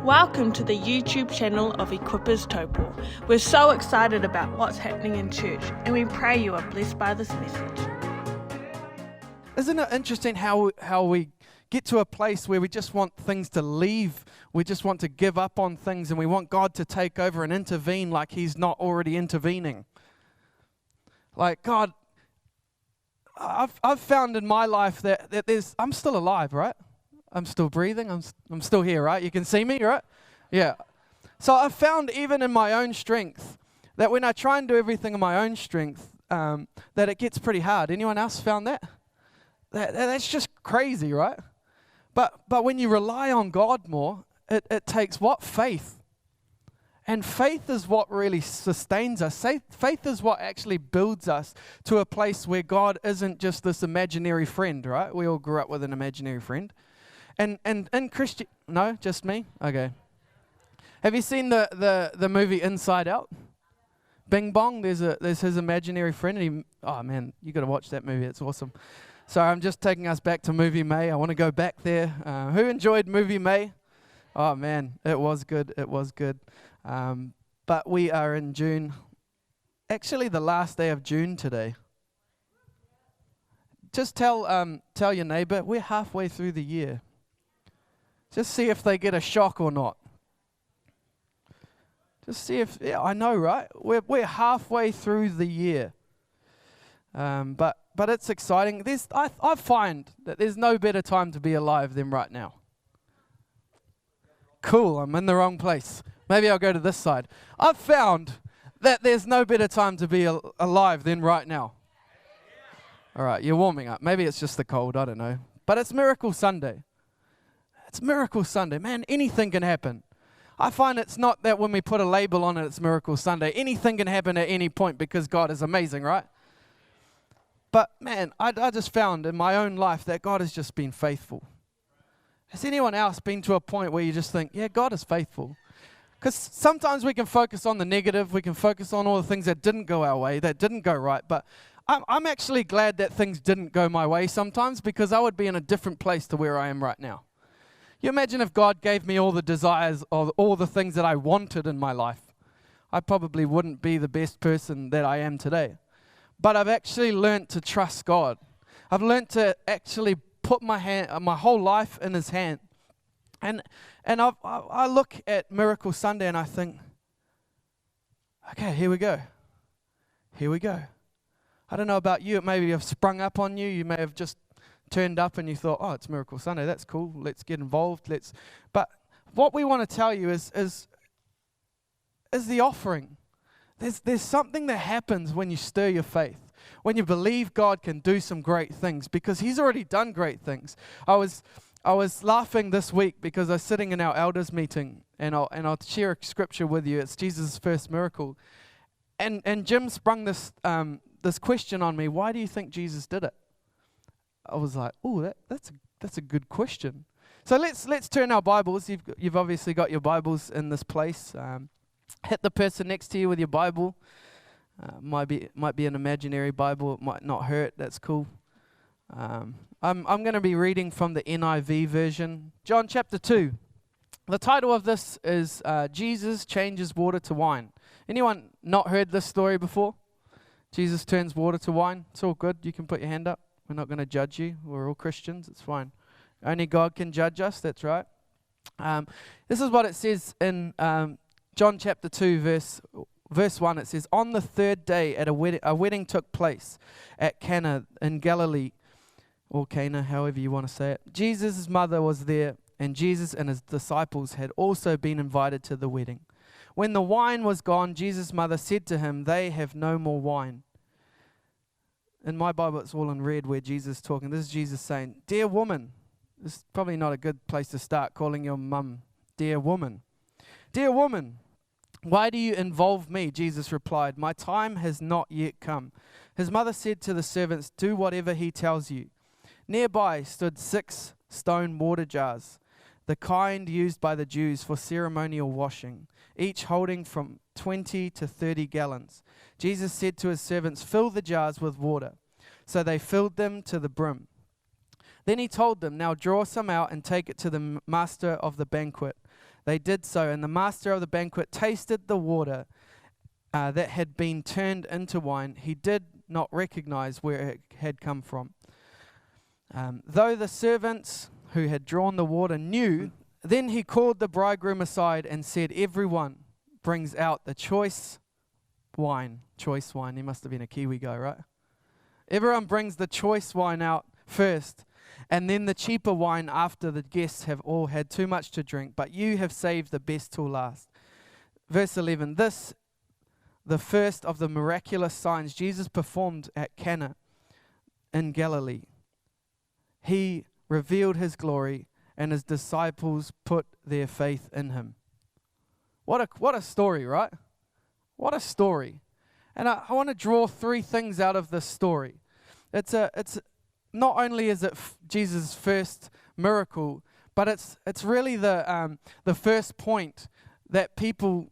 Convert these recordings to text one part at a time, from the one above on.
Welcome to the YouTube channel of Equippers Taupo. We're so excited about what's happening in church, and we pray you are blessed by this message. Isn't it interesting how we get to a place where we just want things to leave, we just want to give up on things, and we want God to take over and intervene like He's not already intervening? Like, God, I've found in my life that I'm still alive, right? I'm still breathing. I'm still here, right? You can see me, right? Yeah. So I've found even in my own strength that when I try and do everything in my own strength, that it gets pretty hard. Anyone else found that? That's just crazy, right? But when you rely on God more, it takes what? Faith. And faith is what really sustains us. Faith is what actually builds us to a place where God isn't just this imaginary friend, right? We all grew up with an imaginary friend. And Christian, no, just me? Okay. Have you seen the movie Inside Out? Bing Bong, there's his imaginary friend. And oh man, you got to watch that movie. It's awesome. So I'm just taking us back to Movie May. I want to go back there. Who enjoyed Movie May? Oh man, it was good. It was good. But we are in June. Actually, the last day of June today. Just tell your neighbor we're halfway through the year. Just see if they get a shock or not. Just see if, yeah, I know, right? We're halfway through the year. But it's exciting. I find that there's no better time to be alive than right now. Cool, I'm in the wrong place. Maybe I'll go to this side. I've found that there's no better time to be alive than right now. All right, you're warming up. Maybe it's just the cold, I don't know. But it's Miracle Sunday. It's Miracle Sunday. Man, anything can happen. I find it's not that when we put a label on it, it's Miracle Sunday. Anything can happen at any point because God is amazing, right? But man, I just found in my own life that God has just been faithful. Has anyone else been to a point where you just think, yeah, God is faithful? Because sometimes we can focus on the negative. We can focus on all the things that didn't go our way, that didn't go right. But I'm actually glad that things didn't go my way sometimes, because I would be in a different place to where I am right now. You imagine if God gave me all the desires of all the things that I wanted in my life. I probably wouldn't be the best person that I am today. But I've actually learned to trust God. I've learned to actually put my whole life in His hand. And I look at Miracle Sunday and I think, okay, here we go. Here we go. I don't know about you. It may have sprung up on you. You may have just turned up and you thought, oh, it's Miracle Sunday. That's cool. Let's get involved. But what we want to tell you is the offering. There's something that happens when you stir your faith, when you believe God can do some great things, because He's already done great things. I was laughing this week because I was sitting in our elders meeting, and I'll share a scripture with you. It's Jesus' first miracle, and Jim sprung this question on me. Why do you think Jesus did it? I was like, oh, that's a good question. So let's turn our Bibles. You've obviously got your Bibles in this place. Hit the person next to you with your Bible. Might be an imaginary Bible. It might not hurt. That's cool. I'm going to be reading from the NIV version. John chapter 2. The title of this is Jesus changes water to wine. Anyone not heard this story before? Jesus turns water to wine. It's all good. You can put your hand up. We're not going to judge you. We're all Christians. It's fine. Only God can judge us. That's right. This is what it says in John chapter 2, verse 1. It says, on the third day at a wedding took place at Cana in Galilee, or Cana, however you want to say it. Jesus' mother was there, and Jesus and His disciples had also been invited to the wedding. When the wine was gone, Jesus' mother said to Him, they have no more wine. In my Bible, it's all in red where Jesus is talking. This is Jesus saying, dear woman. This is probably not a good place to start, calling your mum dear woman. Dear woman, why do you involve me? Jesus replied, my time has not yet come. His mother said to the servants, do whatever he tells you. Nearby stood 6 stone water jars, the kind used by the Jews for ceremonial washing, each holding from 20 to 30 gallons. Jesus said to His servants, fill the jars with water. So they filled them to the brim. Then He told them, now draw some out and take it to the master of the banquet. They did so, and the master of the banquet tasted the water that had been turned into wine. He did not recognize where it had come from. Though the servants who had drawn the water knew, then he called the bridegroom aside and said, "Everyone brings out the choice wine." Choice wine. He must have been a Kiwi guy, right? Everyone brings the choice wine out first, and then the cheaper wine after the guests have all had too much to drink, but you have saved the best till last. Verse 11, this, the first of the miraculous signs Jesus performed at Cana in Galilee. He revealed his glory, and his disciples put their faith in him. What a story, right? What a story. And I want to draw three things out of this story. It's not only is it Jesus' first miracle, but it's really the first point that people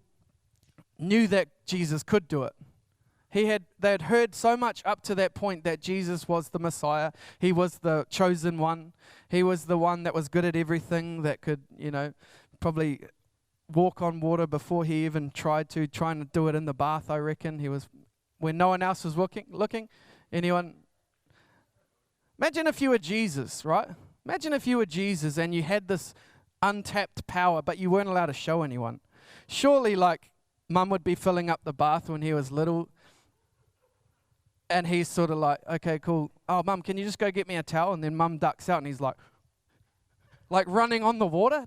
knew that Jesus could do it. They had heard so much up to that point that Jesus was the Messiah. He was the chosen one. He was the one that was good at everything, that could, probably walk on water before he even trying to do it in the bath, I reckon. He was, when no one else was looking. Anyone? Imagine if you were Jesus, right? Imagine if you were Jesus and you had this untapped power, but you weren't allowed to show anyone. Surely, Mum would be filling up the bath when he was little, and he's sort of like, okay, cool. Oh, Mum, can you just go get me a towel? And then Mum ducks out, and he's like running on the water.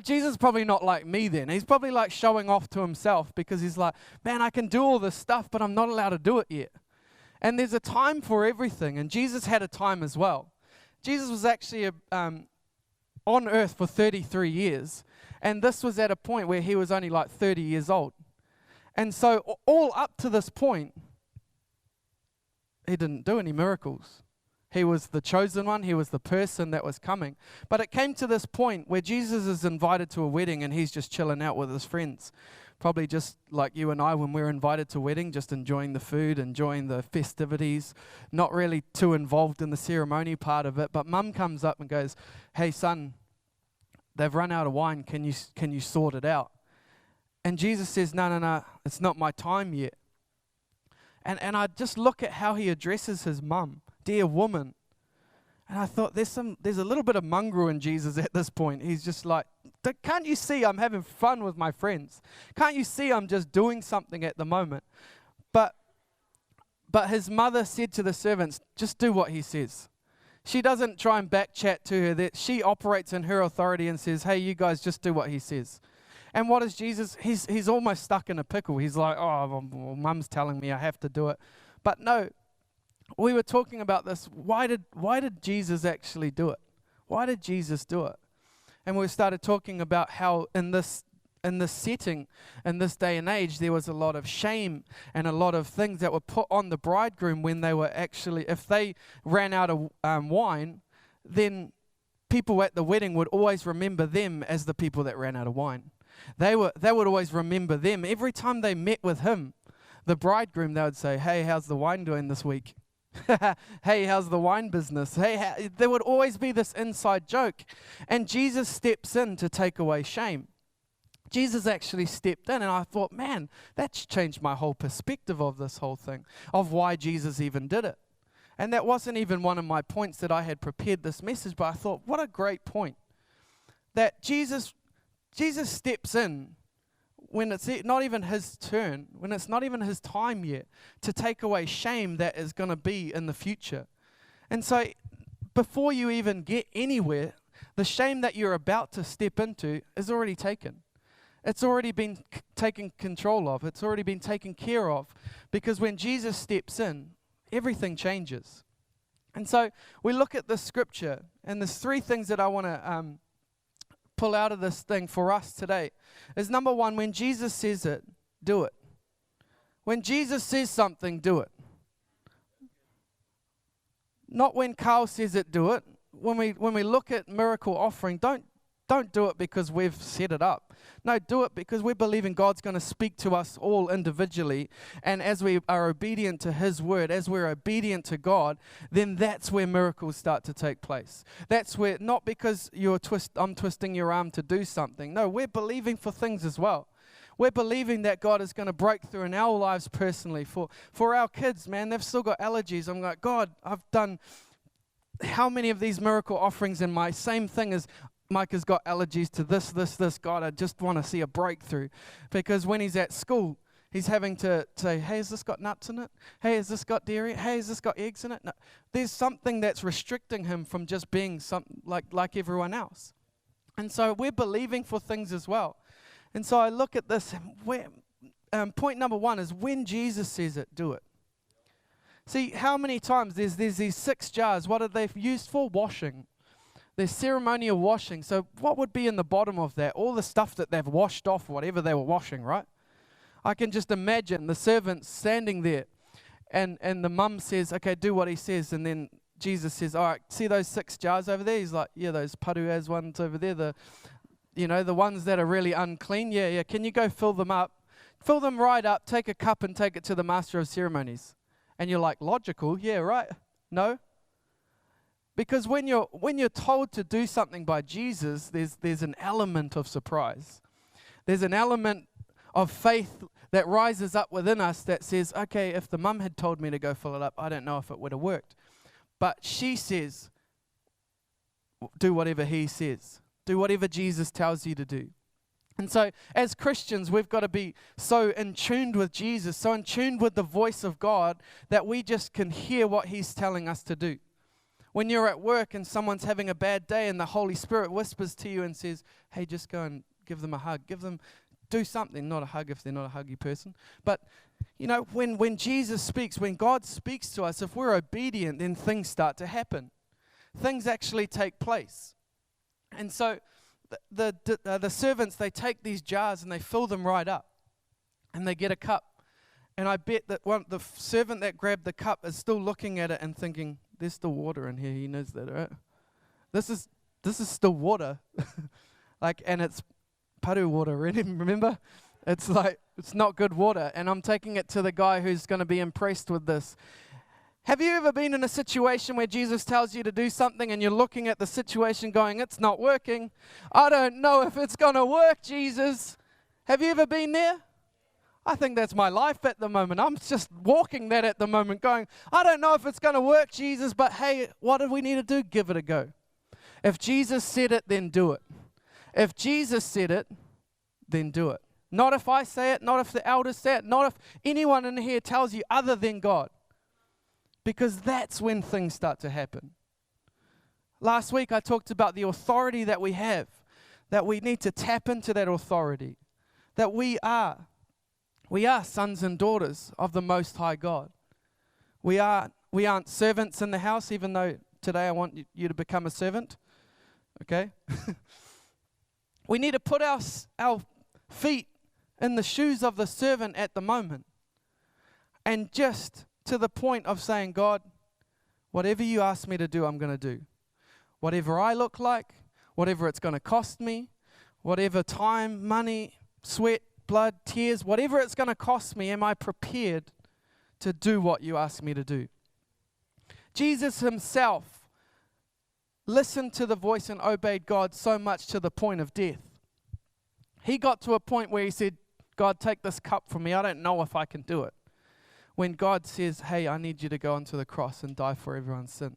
Jesus is probably not like me then. He's probably showing off to himself, because he's like, man, I can do all this stuff, but I'm not allowed to do it yet. And there's a time for everything, and Jesus had a time as well. Jesus was actually on earth for 33 years, and this was at a point where he was only 30 years old. And so all up to this point, he didn't do any miracles. He was the chosen one. He was the person that was coming. But it came to this point where Jesus is invited to a wedding, and he's just chilling out with his friends. Probably just like you and I when we're invited to a wedding, just enjoying the food, enjoying the festivities, not really too involved in the ceremony part of it. But Mum comes up and goes, "Hey son, they've run out of wine. Can you sort it out?" And Jesus says, no, it's not my time yet. And I just look at how he addresses his mum, "Dear woman." And I thought, there's a little bit of mongrel in Jesus at this point. He's just like, can't you see I'm having fun with my friends? Can't you see I'm just doing something at the moment? But his mother said to the servants, just do what he says. She doesn't try and back chat to her. That she operates in her authority and says, hey, you guys just do what he says. And what is Jesus? He's almost stuck in a pickle. He's like, oh, well, Mum's telling me I have to do it. But no, we were talking about this. Why did Jesus actually do it? Why did Jesus do it? And we started talking about how in this setting, in this day and age, there was a lot of shame and a lot of things that were put on the bridegroom when they were actually, if they ran out of wine, then people at the wedding would always remember them as the people that ran out of wine. They would always remember them. Every time they met with him, the bridegroom, they would say, hey, how's the wine doing this week? Hey, how's the wine business? Hey, there would always be this inside joke. And Jesus steps in to take away shame. Jesus actually stepped in, and I thought, man, that's changed my whole perspective of this whole thing, of why Jesus even did it. And that wasn't even one of my points that I had prepared this message, but I thought, what a great point. That Jesus steps in when it's not even his turn, when it's not even his time yet, to take away shame that is going to be in the future. And so before you even get anywhere, the shame that you're about to step into is already taken. It's already been taken control of. It's already been taken care of. Because when Jesus steps in, everything changes. And so we look at this scripture, and there's three things that I want to pull out of this thing for us today. Is number one, when Jesus says it, do it. When Jesus says something, do it. Not when Carl says it, do it. When we look at miracle offering, don't Don't do it because we've set it up. No, do it because we're believing God's going to speak to us all individually. And as we are obedient to His word, as we're obedient to God, then that's where miracles start to take place. That's where, not because I'm twisting your arm to do something. No, we're believing for things as well. We're believing that God is going to break through in our lives personally. For our kids, man, they've still got allergies. I'm like, God, I've done how many of these miracle offerings, and my same thing is Mike has got allergies to this. God, I just want to see a breakthrough. Because when he's at school, he's having to say, hey, has this got nuts in it? Hey, has this got dairy? Hey, has this got eggs in it? No. There's something that's restricting him from just being like everyone else. And so we're believing for things as well. And so I look at this, and point number one is when Jesus says it, do it. See, how many times there's these 6 jars. What are they used for? Washing. There's ceremonial washing. So what would be in the bottom of that? All the stuff that they've washed off, whatever they were washing, right? I can just imagine the servants standing there, and the mum says, okay, do what he says. And then Jesus says, all right, see those 6 jars over there? He's like, yeah, those paruas ones over there, the ones that are really unclean. Yeah, can you go fill them up? Fill them right up, take a cup and take it to the master of ceremonies. And you're like, logical? Yeah, right. No. Because when you're told to do something by Jesus, there's an element of surprise. There's an element of faith that rises up within us that says, okay, if the mum had told me to go fill it up, I don't know if it would have worked. But she says, do whatever he says. Do whatever Jesus tells you to do. And so as Christians, we've got to be so in tune with Jesus, so in tune with the voice of God, that we just can hear what He's telling us to do. When you're at work and someone's having a bad day and the Holy Spirit whispers to you and says, hey, just go and give them a hug. Do something, not a hug if they're not a huggy person. But, when Jesus speaks, when God speaks to us, if we're obedient, then things start to happen. Things actually take place. And so the servants, they take these jars and they fill them right up. And they get a cup. And I bet that the servant that grabbed the cup is still looking at it and thinking, there's still water in here. He knows that, right? This is still water. And it's paru water, remember? It's not good water. And I'm taking it to the guy who's going to be impressed with this. Have you ever been in a situation where Jesus tells you to do something and you're looking at the situation going, it's not working. I don't know if it's going to work, Jesus. Have you ever been there? I think that's my life at the moment. I'm just walking that at the moment going, I don't know if it's going to work, Jesus, but hey, what do we need to do? Give it a go. If Jesus said it, then do it. If Jesus said it, then do it. Not if I say it, not if the elders say it, not if anyone in here tells you other than God. Because that's when things start to happen. Last week I talked about the authority that we have, that we need to tap into that authority, that we are sons and daughters of the Most High God. We aren't servants in the house, even though today I want you to become a servant. Okay? We need to put our feet in the shoes of the servant at the moment. And just to the point of saying, God, whatever you ask me to do, I'm going to do. Whatever I look like, whatever it's going to cost me, whatever time, money, sweat, blood, tears, whatever it's going to cost me, am I prepared to do what you ask me to do? Jesus himself listened to the voice and obeyed God so much to the point of death. He got to a point where he said, God, take this cup from me. I don't know if I can do it. When God says, hey, I need you to go onto the cross and die for everyone's sin.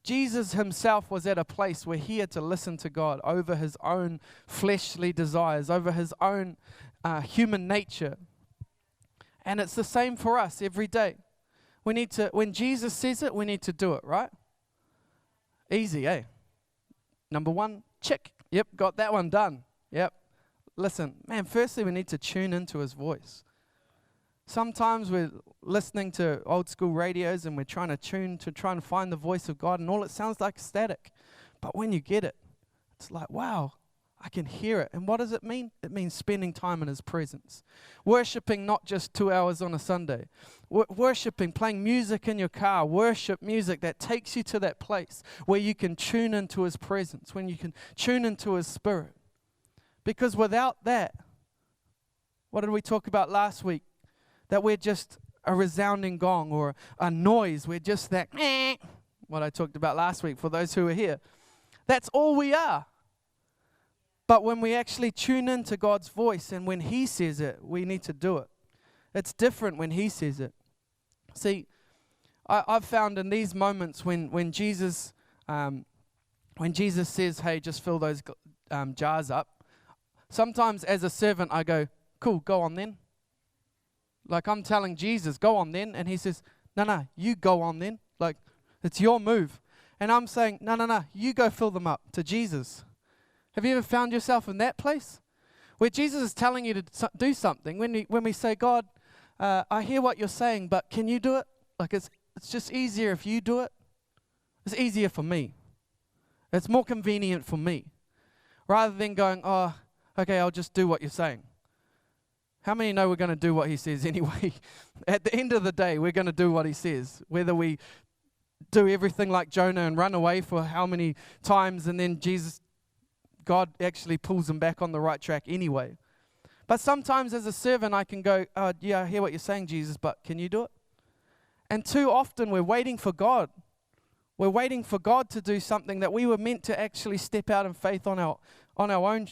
Jesus himself was at a place where he had to listen to God over his own fleshly desires, over his own human nature. And it's the same for us every day. We need to, when Jesus says it, we need to do it, right? Easy, eh? Number 1, check. Yep, got that one done. Yep. Listen, man, firstly, we need to tune into his voice. Sometimes we're listening to old school radios and we're trying to tune to try and find the voice of God, and all it sounds like is static. But when you get it, it's like, wow, I can hear it. And what does it mean? It means spending time in His presence. Worshipping not just 2 hours on a Sunday. Worshipping, playing music in your car. Worship music that takes you to that place where you can tune into His presence, when you can tune into His Spirit. Because without that, what did we talk about last week? That we're just a resounding gong or a noise. We're just that, what I talked about last week for those who are here. That's all we are. But when we actually tune into God's voice and when He says it, we need to do it. It's different when He says it. See, I've found in these moments when Jesus says, hey, just fill those jars up, sometimes as a servant I go, cool, go on then. Like I'm telling Jesus, go on then. And He says, no, you go on then. Like it's your move. And I'm saying, no, you go fill them up to Jesus. Have you ever found yourself in that place? Where Jesus is telling you to do something. When we say, God, I hear what you're saying, but can you do it? Like it's just easier if you do it. It's easier for me. It's more convenient for me. Rather than going, oh, okay, I'll just do what you're saying. How many know we're going to do what He says anyway? At the end of the day, we're going to do what He says. Whether we do everything like Jonah and run away for how many times and then God actually pulls them back on the right track anyway. But sometimes as a servant I can go, oh yeah, I hear what you're saying, Jesus, but can you do it? And too often we're waiting for God. We're waiting for God to do something that we were meant to actually step out in faith on our own,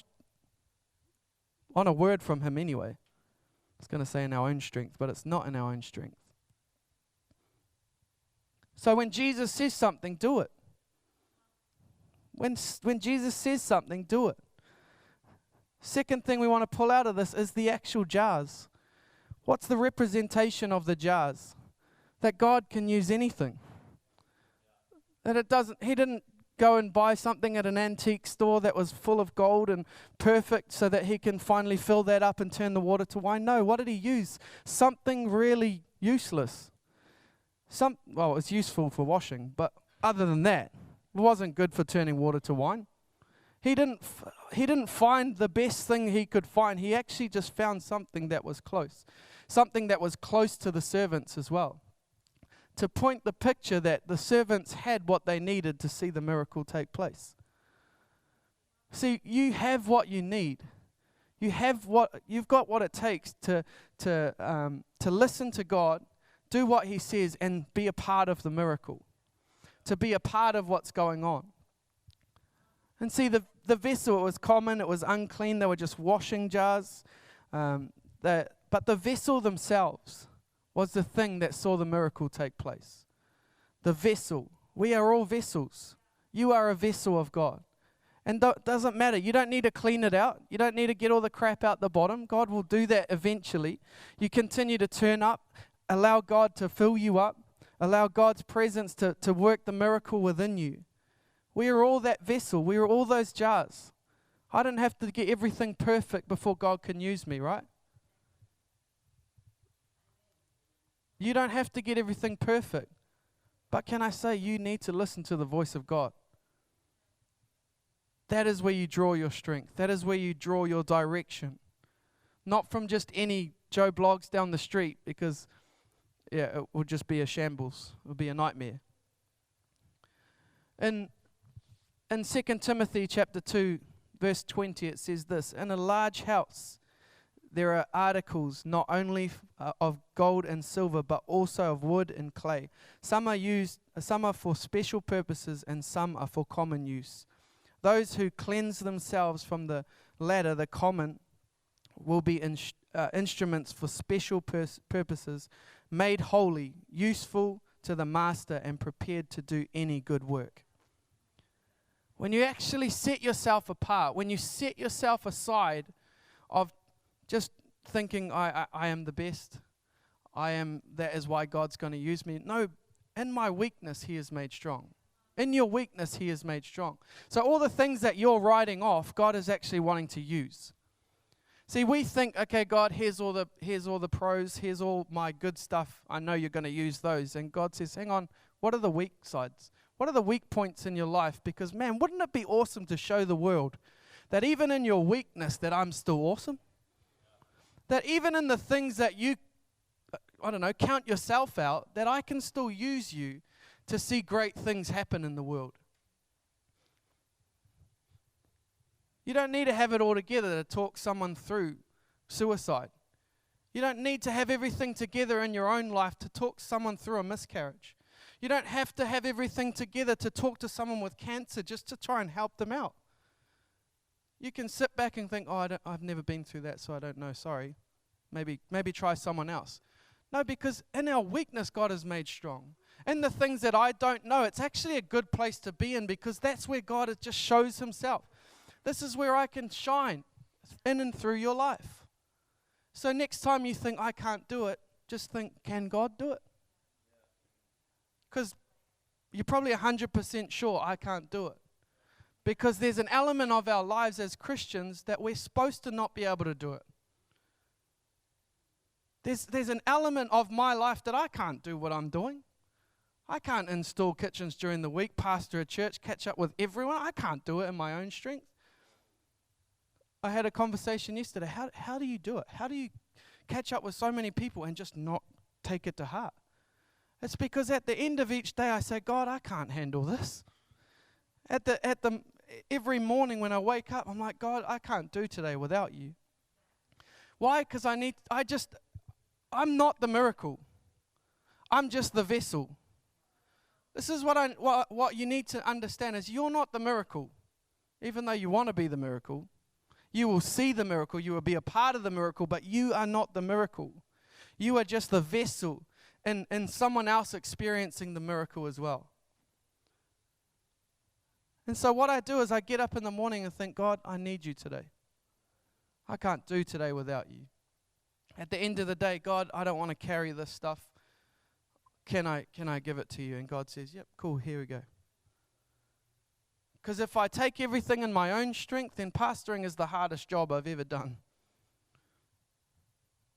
on a word from Him anyway. I was going to say in our own strength, but it's not in our own strength. So when Jesus says something, do it. When Jesus says something, do it. Second thing we want to pull out of this is the actual jars. What's the representation of the jars? That God can use anything. That He didn't go and buy something at an antique store that was full of gold and perfect so that He can finally fill that up and turn the water to wine. No, what did He use? Something really useless. Well, it's useful for washing, but other than that, it wasn't good for turning water to wine. He didn't find the best thing he could find. He actually just found something that was close. Something that was close to the servants as well. To point the picture that the servants had what they needed to see the miracle take place. See, you have what you need. You've got what it takes to listen to God, do what He says, and be a part of the miracle. To be a part of what's going on. And see, the vessel, it was common, it was unclean, they were just washing jars. But the vessel themselves was the thing that saw the miracle take place. The vessel. We are all vessels. You are a vessel of God. And it doesn't matter. You don't need to clean it out. You don't need to get all the crap out the bottom. God will do that eventually. You continue to turn up, allow God to fill you up. Allow God's presence to work the miracle within you. We are all that vessel. We are all those jars. I don't have to get everything perfect before God can use me, right? You don't have to get everything perfect. But can I say, you need to listen to the voice of God. That is where you draw your strength. That is where you draw your direction. Not from just any Joe Blogs down the street, because it will just be a shambles. It will be a nightmare. In 2 Timothy chapter 2, verse 20, it says this: in a large house there are articles not only of gold and silver, but also of wood and clay. Some are for special purposes, and some are for common use. Those who cleanse themselves from the latter, the common, will be instruments for special purposes, made holy, useful to the master, and prepared to do any good work. When you actually set yourself apart, when you set yourself aside of just thinking, I am the best, that is why God's going to use me. No, in my weakness He is made strong. In your weakness He is made strong. So all the things that you're writing off, God is actually wanting to use. See, we think, okay, God, here's all the pros, here's all my good stuff. I know you're going to use those. And God says, hang on, what are the weak sides? What are the weak points in your life? Because, man, wouldn't it be awesome to show the world That even in your weakness, that I'm still awesome. That even in the things that you, count yourself out, that I can still use you to see great things happen in the world. You don't need to have it all together to talk someone through suicide. You don't need to have everything together in your own life to talk someone through a miscarriage. You don't have to have everything together to talk to someone with cancer just to try and help them out. You can sit back and think, I've never been through that, so I don't know, sorry. Maybe try someone else. No, because in our weakness, God is made strong. In the things that I don't know, it's actually a good place to be in, because that's where God just shows himself. This is where I can shine in and through your life. So next time you think, I can't do it, just think, can God do it? Because you're probably 100% sure I can't do it. Because there's an element of our lives as Christians that we're supposed to not be able to do it. There's an element of my life that I can't do what I'm doing. I can't install kitchens during the week, pastor a church, catch up with everyone. I can't do it in my own strength. I had a conversation yesterday. How do you do it? How do you catch up with so many people and just not take it to heart? It's because at the end of each day I say, God, I can't handle this. Every morning when I wake up, I'm like, God, I can't do today without you. Why? Because I'm not the miracle. I'm just the vessel. This is what you need to understand is you're not the miracle. Even though you want to be the miracle, you will see the miracle, you will be a part of the miracle, but you are not the miracle. You are just the vessel and someone else experiencing the miracle as well. And so what I do is I get up in the morning and think, God, I need you today. I can't do today without you. At the end of the day, God, I don't want to carry this stuff. Can I give it to you? And God says, yep, cool, here we go. Because if I take everything in my own strength, then pastoring is the hardest job I've ever done.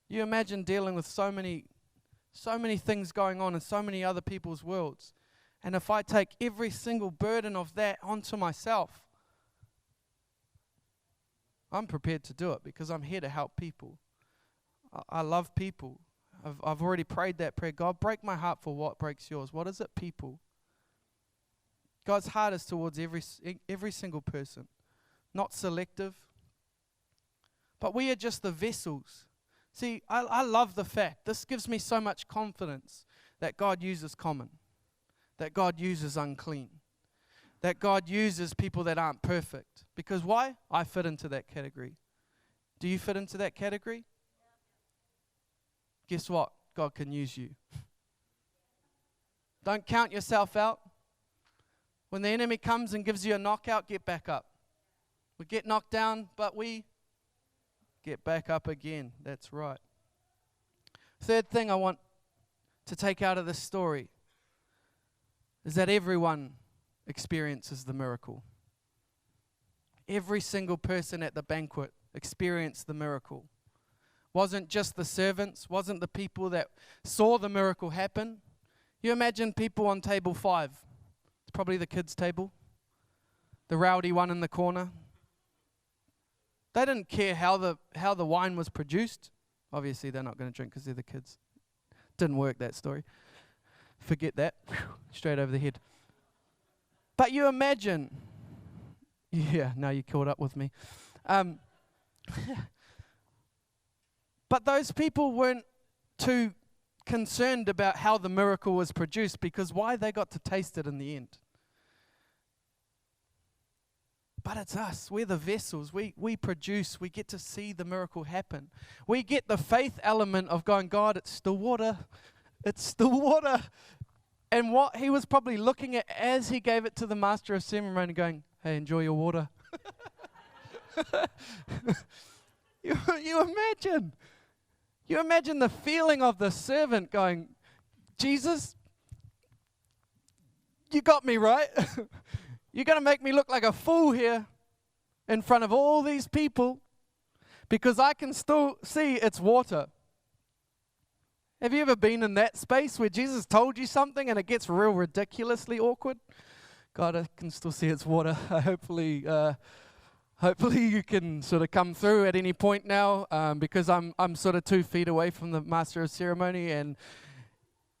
You imagine dealing with so many things going on in so many other people's worlds. And if I take every single burden of that onto myself, I'm prepared to do it because I'm here to help people. I love people. I've already prayed that prayer. God, break my heart for what breaks yours. What is it? People. God's heart is towards every single person, not selective. But we are just the vessels. See, I love the fact, this gives me so much confidence that God uses common, that God uses unclean, that God uses people that aren't perfect. Because why? I fit into that category. Do you fit into that category? Guess what? God can use you. Don't count yourself out. When the enemy comes and gives you a knockout, get back up. We get knocked down, but we get back up again. That's right. Third thing I want to take out of this story is that everyone experiences the miracle. Every single person at the banquet experienced the miracle. Wasn't just the servants, wasn't the people that saw the miracle happen. You imagine people on table 5. It's probably the kids' table. The rowdy one in the corner. They didn't care how the wine was produced. Obviously, they're not going to drink because they're the kids. Didn't work, that story. Forget that. Straight over the head. But you imagine. Yeah, now you caught up with me. But those people weren't too concerned about how the miracle was produced, because why? They got to taste it in the end. But it's us. We're the vessels. We produce. We get to see the miracle happen. We get the faith element of going, God, it's still water. It's still water. And what he was probably looking at as he gave it to the master of ceremony, going, hey, enjoy your water. You imagine. You imagine the feeling of the servant going, Jesus, you got me right. You're going to make me look like a fool here in front of all these people because I can still see it's water. Have you ever been in that space where Jesus told you something and it gets real ridiculously awkward? God, I can still see it's water. Hopefully you can sort of come through at any point now, because I'm sort of 2 feet away from the master of ceremony, and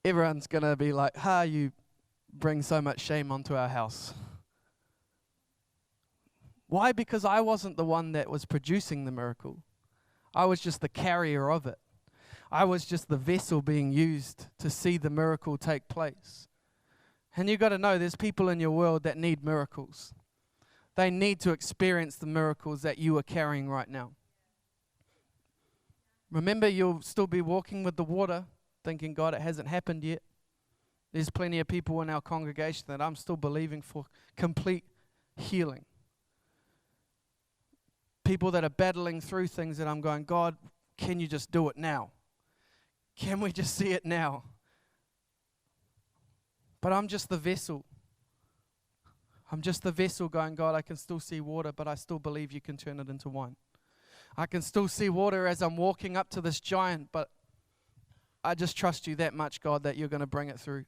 everyone's going to be like, you bring so much shame onto our house. Why? Because I wasn't the one that was producing the miracle. I was just the carrier of it. I was just the vessel being used to see the miracle take place. And you've got to know there's people in your world that need miracles. They need to experience the miracles that you are carrying right now. Remember, you'll still be walking with the water, thinking, God, it hasn't happened yet. There's plenty of people in our congregation that I'm still believing for complete healing. People that are battling through things that I'm going, God, can you just do it now? Can we just see it now? But I'm just the vessel. I'm just the vessel going, God, I can still see water, but I still believe you can turn it into wine. I can still see water as I'm walking up to this giant, but I just trust you that much, God, that you're going to bring it through.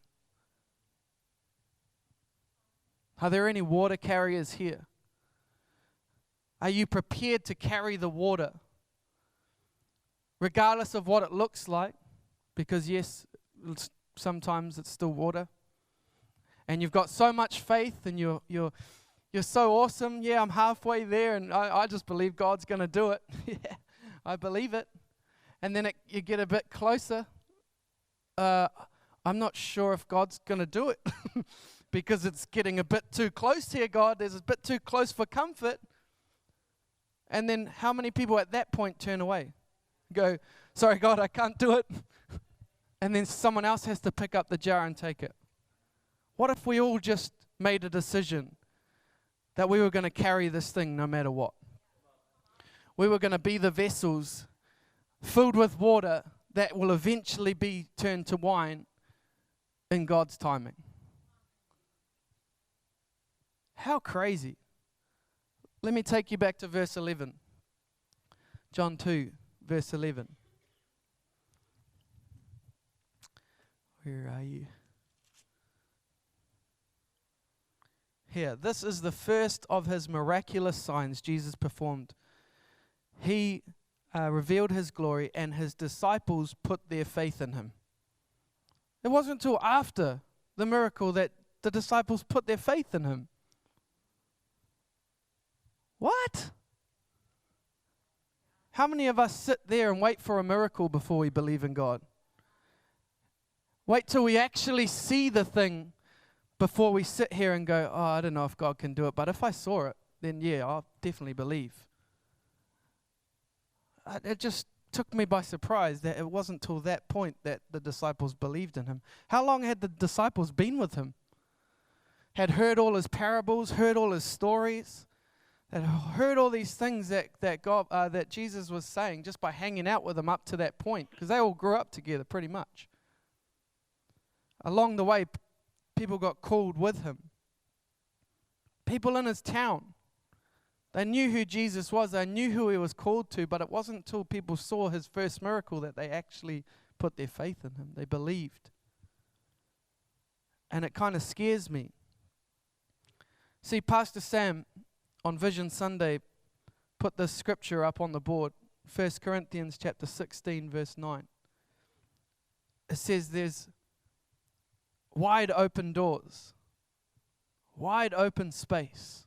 Are there any water carriers here? Are you prepared to carry the water? Regardless of what it looks like, because yes, sometimes it's still water. And you've got so much faith, and you're so awesome. Yeah, I'm halfway there, and I just believe God's going to do it. Yeah, I believe it. And then you get a bit closer. I'm not sure if God's going to do it because it's getting a bit too close here, God. There's a bit too close for comfort. And then how many people at that point turn away? Go, sorry, God, I can't do it. And then someone else has to pick up the jar and take it. What if we all just made a decision that we were going to carry this thing no matter what? We were going to be the vessels filled with water that will eventually be turned to wine in God's timing. How crazy. Let me take you back to verse 11. John 2, verse 11. Where are you? Here, this is the first of his miraculous signs Jesus performed. He revealed his glory, and his disciples put their faith in him. It wasn't until after the miracle that the disciples put their faith in him. What? How many of us sit there and wait for a miracle before we believe in God? Wait till we actually see the thing before we sit here and go, I don't know if God can do it, but if I saw it, then yeah, I'll definitely believe. It just took me by surprise that it wasn't till that point that the disciples believed in him. How long had the disciples been with him? Had heard all his parables, heard all his stories, had heard all these things that Jesus was saying just by hanging out with him up to that point, because they all grew up together pretty much. Along the way, people got called with him. People in his town, they knew who Jesus was, they knew who he was called to, but it wasn't until people saw his first miracle that they actually put their faith in him. They believed. And it kind of scares me. See, Pastor Sam on Vision Sunday put this scripture up on the board, 1 Corinthians chapter 16, verse 9. It says there's wide open doors, wide open space.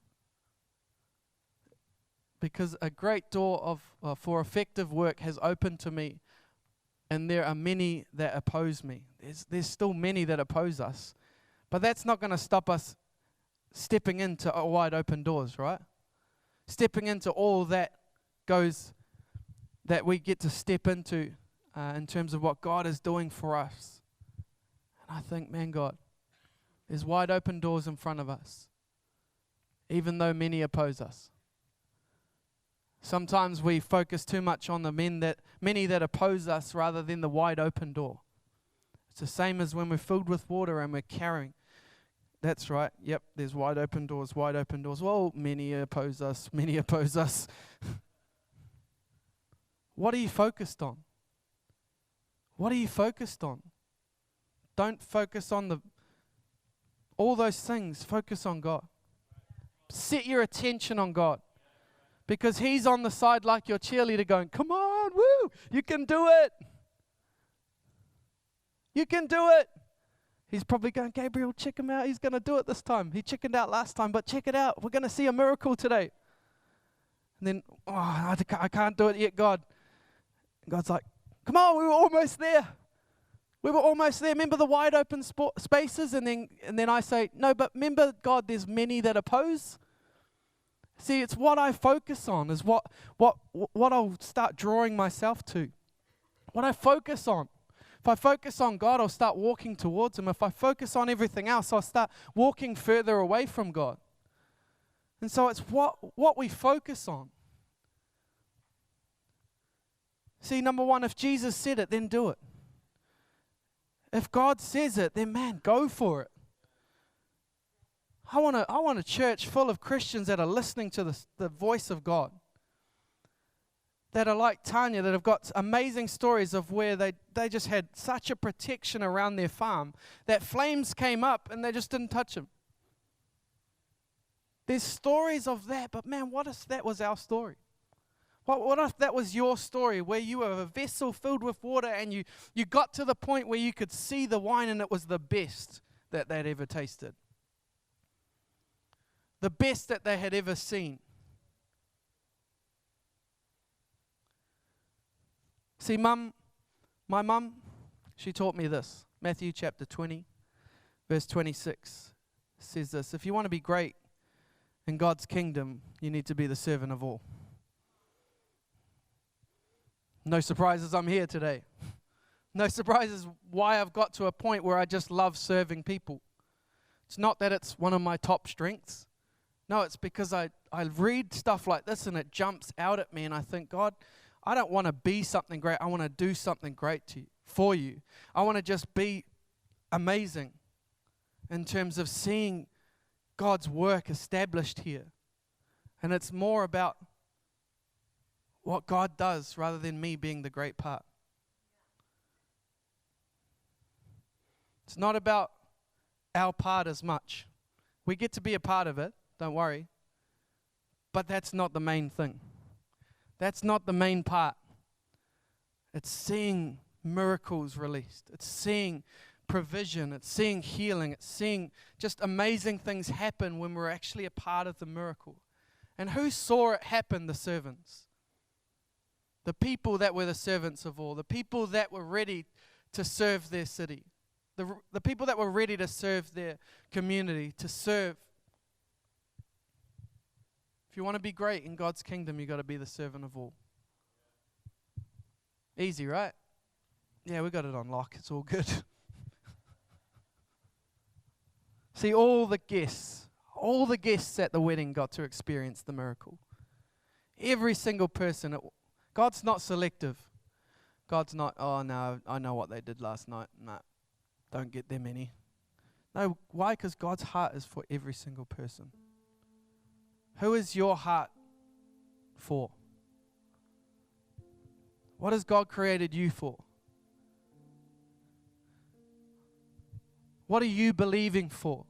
Because a great door for effective work has opened to me, and there are many that oppose me. There's still many that oppose us. But that's not going to stop us stepping into wide open doors, right? Stepping into all that we get to step into in terms of what God is doing for us. And I think, man, God, there's wide open doors in front of us, even though many oppose us. Sometimes we focus too much on the many that oppose us rather than the wide open door. It's the same as when we're filled with water and we're carrying. That's right. Yep, there's wide open doors, wide open doors. Well, many oppose us, many oppose us. What are you focused on? What are you focused on? Don't focus on all those things. Focus on God. Set your attention on God. Because he's on the side like your cheerleader going, come on, woo, you can do it. You can do it. He's probably going, Gabriel, check him out. He's going to do it this time. He chickened out last time, but check it out. We're going to see a miracle today. And then, I can't do it yet, God. And God's like, come on, we were almost there. We were almost there. Remember the wide open spaces? And then I say, no, but remember, God, there's many that oppose. See, it's what I focus on is what I'll start drawing myself to. What I focus on. If I focus on God, I'll start walking towards Him. If I focus on everything else, I'll start walking further away from God. And so it's what we focus on. See, number one, if Jesus said it, then do it. If God says it, then man, go for it. I want a church full of Christians that are listening to the voice of God. That are like Tanya, that have got amazing stories of where they just had such a protection around their farm that flames came up and they just didn't touch them. There's stories of that, but man, what if that was our story? What if that was your story, where you were a vessel filled with water and you got to the point where you could see the wine and it was the best that they'd ever tasted? The best that they had ever seen. See, my mum, she taught me this. Matthew chapter 20, verse 26 says this: if you want to be great in God's kingdom, you need to be the servant of all. No surprises, I'm here today. No surprises why I've got to a point where I just love serving people. It's not that it's one of my top strengths. No, it's because I read stuff like this and it jumps out at me and I think, God, I don't want to be something great. I want to do something great for you. I want to just be amazing in terms of seeing God's work established here. And it's more about what God does rather than me being the great part. It's not about our part as much. We get to be a part of it, don't worry. But that's not the main thing. That's not the main part. It's seeing miracles released. It's seeing provision. It's seeing healing. It's seeing just amazing things happen when we're actually a part of the miracle. And who saw it happen? The servants. The people that were the servants of all. The people that were ready to serve their city. The people that were ready to serve their community, to serve. If you want to be great in God's kingdom, you've got to be the servant of all. Easy, right? Yeah, we got it on lock. It's all good. See, all the guests at the wedding got to experience the miracle. Every single person. God's not selective. God's not, oh no, I know what they did last night. No, don't get them any. No, why? Because God's heart is for every single person. Who is your heart for? What has God created you for? What are you believing for?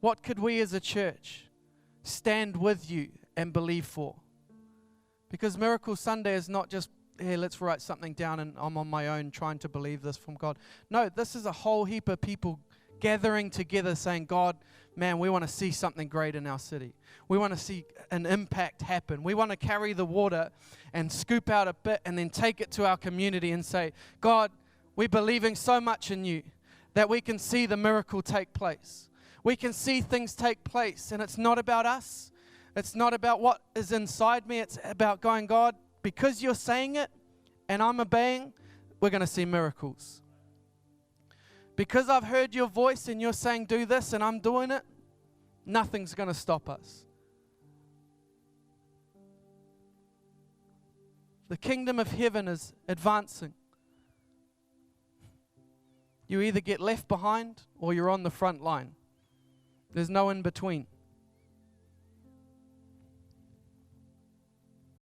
What could we as a church stand with you and believe for? Because Miracle Sunday is not just, hey, let's write something down and I'm on my own trying to believe this from God. No, this is a whole heap of people gathering together saying, God, man, we want to see something great in our city. We want to see an impact happen. We want to carry the water and scoop out a bit and then take it to our community and say, God, we're believing so much in you that we can see the miracle take place. We can see things take place, and it's not about us. It's not about what is inside me. It's about going, God, because you're saying it and I'm obeying, we're going to see miracles. Because I've heard your voice and you're saying do this and I'm doing it, nothing's going to stop us. The kingdom of heaven is advancing. You either get left behind or you're on the front line. There's no in between.